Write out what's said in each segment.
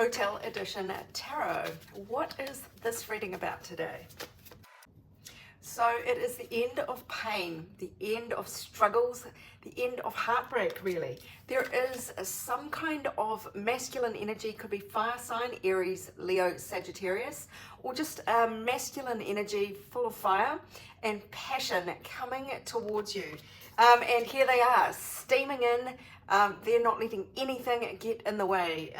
Hotel Edition Tarot. What is this reading about today? So it is the end of pain, the end of struggles, the end of heartbreak, really. There is some kind of masculine energy, could be fire sign, Aries, Leo, Sagittarius, or just masculine energy full of fire and passion coming towards you. And here they are, steaming in. They're not letting anything get in the way.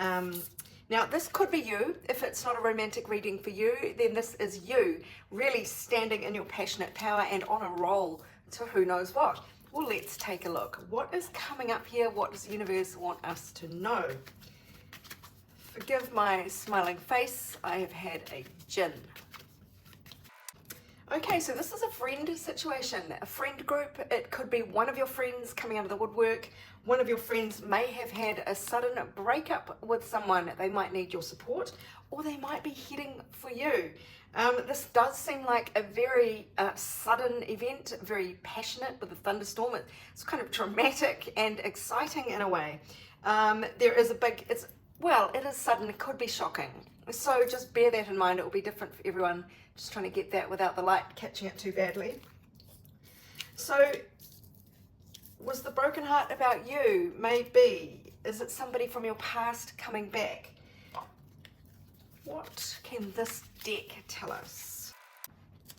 Now, this could be you. If it's not a romantic reading for you, then this is you really standing in your passionate power and on a roll to who knows what. Well, let's take a look. What is coming up here? What does the universe want us to know? Forgive my smiling face. I have had a gin. Okay, so this is a friend situation, a friend group. It could be one of your friends coming out of the woodwork. One of your friends may have had a sudden breakup with someone. They might need your support, or they might be heading for you. This does seem like a very sudden event, very passionate with a thunderstorm. It's kind of dramatic and exciting in a way. There is a big, it is sudden, it could be shocking. So just bear that in mind. It will be different for everyone. Just trying to get that without the light catching it too badly. So was the broken heart about you? Maybe. Is it somebody from your past coming back? What can this deck tell us?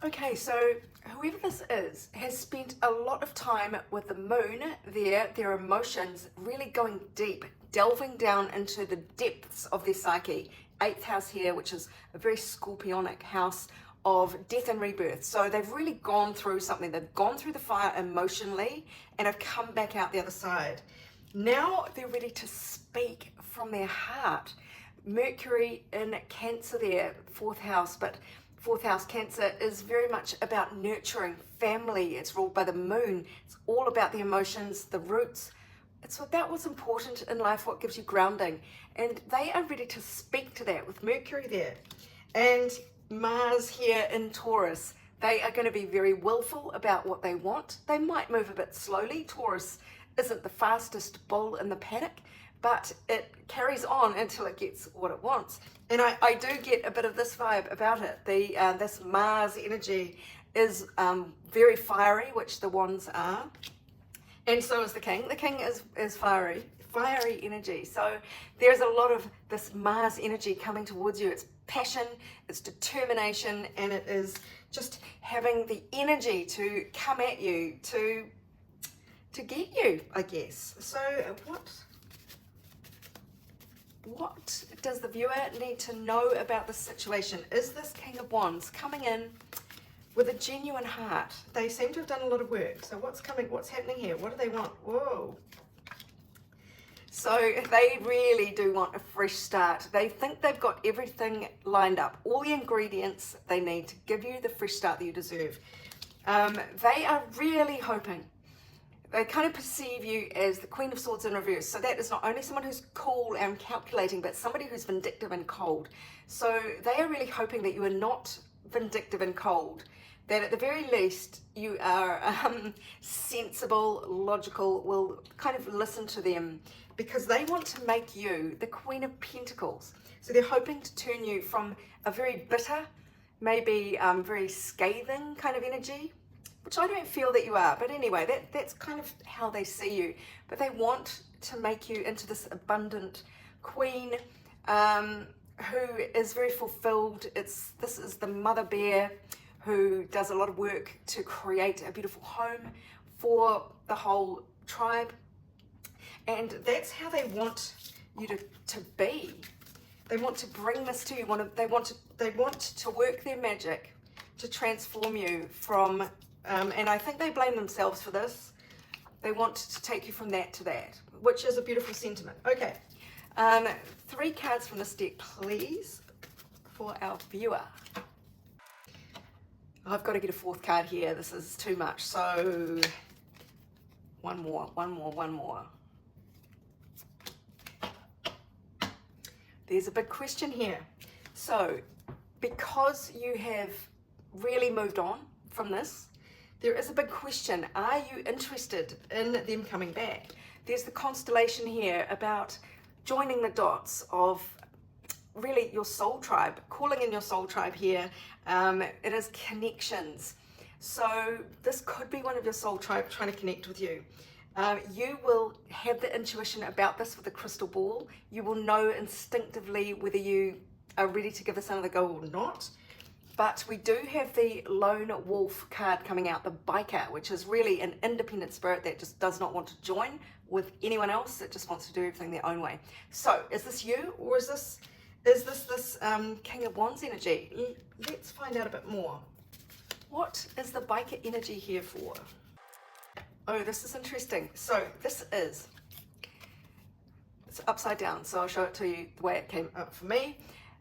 Okay, so whoever this is has spent a lot of time with the moon there, their emotions really going deep, delving down into the depths of their psyche. 8th house here, which is a very scorpionic house of death and rebirth. So they've really gone through something. They've gone through the fire emotionally and have come back out the other side. Now they're ready to speak from their heart. Mercury in Cancer there, 4th house, but 4th house Cancer is very much about nurturing family. It's ruled by the moon. It's all about the emotions, the roots. It's about what's important in life, what gives you grounding. And they are ready to speak to that with Mercury there. And Mars here in Taurus. They are going to be very willful about what they want. They might move a bit slowly. Taurus isn't the fastest bull in the paddock, but it carries on until it gets what it wants. And I do get a bit of this vibe about it. This Mars energy is very fiery, which the wands are. And so is the king. The king is fiery energy. So there's a lot of this Mars energy coming towards you. It's passion, it's determination, and it is just having the energy to come at you, to get you, I guess. So what does the viewer need to know about this situation? Is this King of Wands coming in with a genuine heart? They seem to have done a lot of work. So what's happening here? What do they want? Whoa. So they really do want a fresh start. They think they've got everything lined up, all the ingredients they need to give you the fresh start that you deserve. They are really hoping. They kind of perceive you as the Queen of Swords in reverse. So that is not only someone who's cool and calculating, but somebody who's vindictive and cold. So they are really hoping that you are not vindictive and cold. That at the very least you are sensible, logical, will kind of listen to them, because they want to make you the Queen of Pentacles. So they're hoping to turn you from a very bitter, maybe very scathing kind of energy, which I don't feel that you are. But anyway, that's kind of how they see you. But they want to make you into this abundant queen who is very fulfilled. This is the mother bear who does a lot of work to create a beautiful home for the whole tribe. And that's how they want you to be. They want to bring this to you. They want to work their magic to transform you from, and I think they blame themselves for this. They want to take you from that to that, which is a beautiful sentiment. Okay, 3 cards from this deck, please, for our viewer. I've got to get a 4th card here. This is too much. So one more. There's a big question here. So because you have really moved on from this, there is a big question. Are you interested in them coming back? There's the constellation here about joining the dots of really your soul tribe, calling in your soul tribe here. It is connections. So this could be one of your soul tribe trying to connect with you. You will have the intuition about this with a crystal ball. You will know instinctively whether you are ready to give this another go or not. But we do have the lone wolf card coming out, the biker, which is really an independent spirit that just does not want to join with anyone else. It just wants to do everything their own way. So is this you, or is this King of Wands energy? Let's find out a bit more. What is the biker energy here for? Oh, this is interesting. So this is, it's upside down, so I'll show it to you the way it came up for me.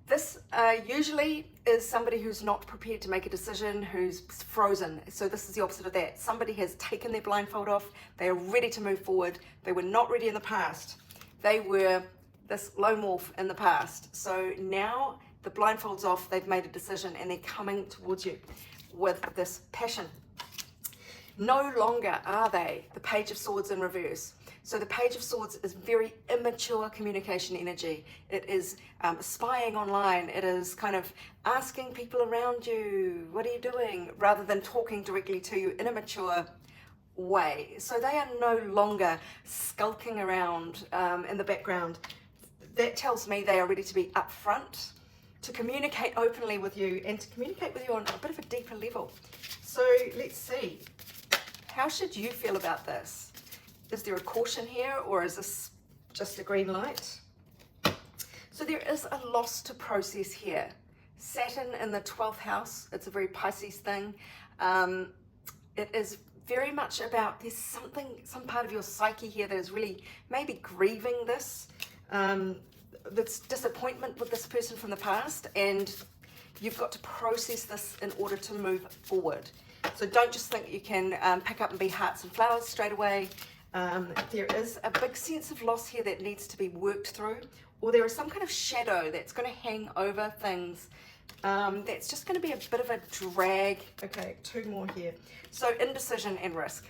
This usually is somebody who's not prepared to make a decision, who's frozen. So this is the opposite of that. Somebody has taken their blindfold off. They are ready to move forward. They were not ready in the past. They were this lone wolf in the past. So now the blindfold's off. They've made a decision and they're coming towards you with this passion. No longer are they the Page of Swords in reverse. So the Page of Swords is very immature communication energy. It is spying online. It is kind of asking people around you, what are you doing? Rather than talking directly to you in a mature way. So they are no longer skulking around in the background. That tells me they are ready to be upfront, to communicate openly with you, and to communicate with you on a bit of a deeper level. So let's see. How should you feel about this? Is there a caution here, or is this just a green light? So there is a loss to process here. Saturn in the 12th house, it's a very Pisces thing. It is very much about, there's some part of your psyche here that is really maybe grieving this, this disappointment with this person from the past, and you've got to process this in order to move forward. So don't just think you can pick up and be hearts and flowers straight away. There is a big sense of loss here that needs to be worked through, or there is some kind of shadow that's going to hang over things. That's just going to be a bit of a drag. Okay, two more here. So indecision and risk.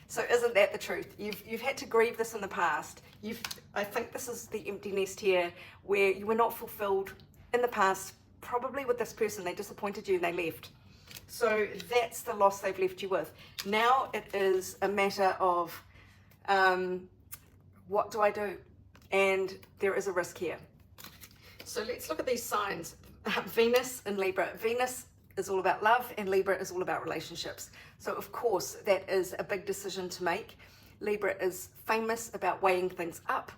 So isn't that the truth? You've had to grieve this in the past. I think this is the empty nest here, where you were not fulfilled in the past, probably with this person. They disappointed you and they left. So that's the loss they've left you with. Now it is a matter of what do I do? And there is a risk here. So let's look at these signs. Venus and Libra. Venus is all about love and Libra is all about relationships. So of course that is a big decision to make. Libra is famous about weighing things up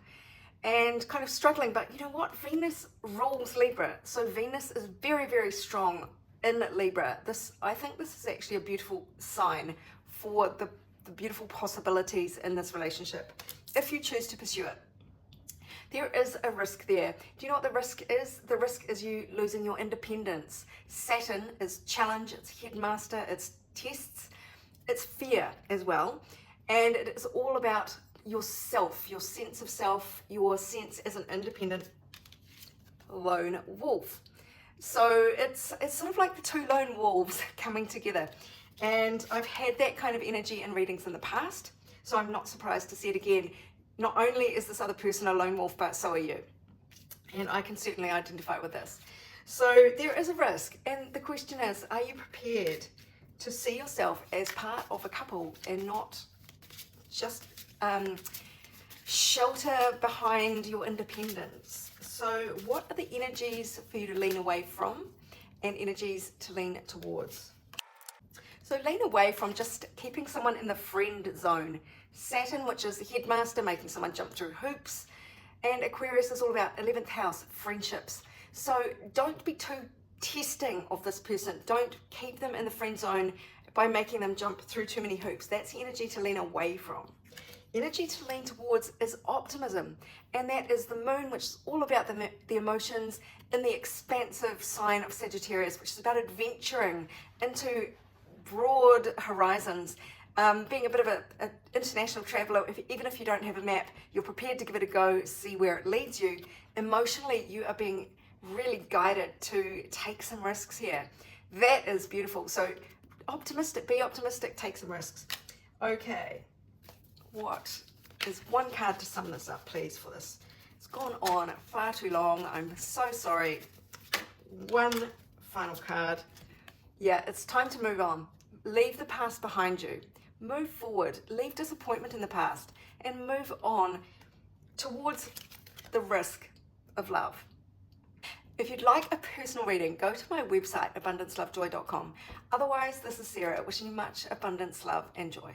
and kind of struggling, but you know what? Venus rules Libra. So Venus is very, very strong in Libra. I think this is actually a beautiful sign for the beautiful possibilities in this relationship, if you choose to pursue it. There is a risk there. Do you know what the risk is? The risk is you losing your independence. Saturn is challenge, it's headmaster, it's tests, it's fear as well. And it is all about yourself, your sense of self, your sense as an independent lone wolf. So it's sort of like the two lone wolves coming together. And I've had that kind of energy in readings in the past, so I'm not surprised to see it again. Not only is this other person a lone wolf, but so are you. And I can certainly identify with this. So there is a risk. And the question is, are you prepared to see yourself as part of a couple and not just shelter behind your independence? So what are the energies for you to lean away from and energies to lean towards? So lean away from just keeping someone in the friend zone. Saturn, which is the headmaster, making someone jump through hoops. And Aquarius is all about 11th house, friendships. So don't be too testing of this person. Don't keep them in the friend zone by making them jump through too many hoops. That's the energy to lean away from. Energy to lean towards is optimism. And that is the moon, which is all about the emotions in the expansive sign of Sagittarius, which is about adventuring into broad horizons, being a bit of an international traveler. Even if you don't have a map, you're prepared to give it a go, see where it leads you. Emotionally, you are being really guided to take some risks here. That is beautiful. So optimistic, be optimistic, take some risks. Okay, what is one card to sum this up, please, for this It's gone on far too long. I'm so sorry. One final card. Yeah, it's time to move on. Leave the past behind you. Move forward. Leave disappointment in the past and move on towards the risk of love. If you'd like a personal reading, go to my website, abundancelovejoy.com. Otherwise, this is Sarah wishing you much abundance, love, and joy.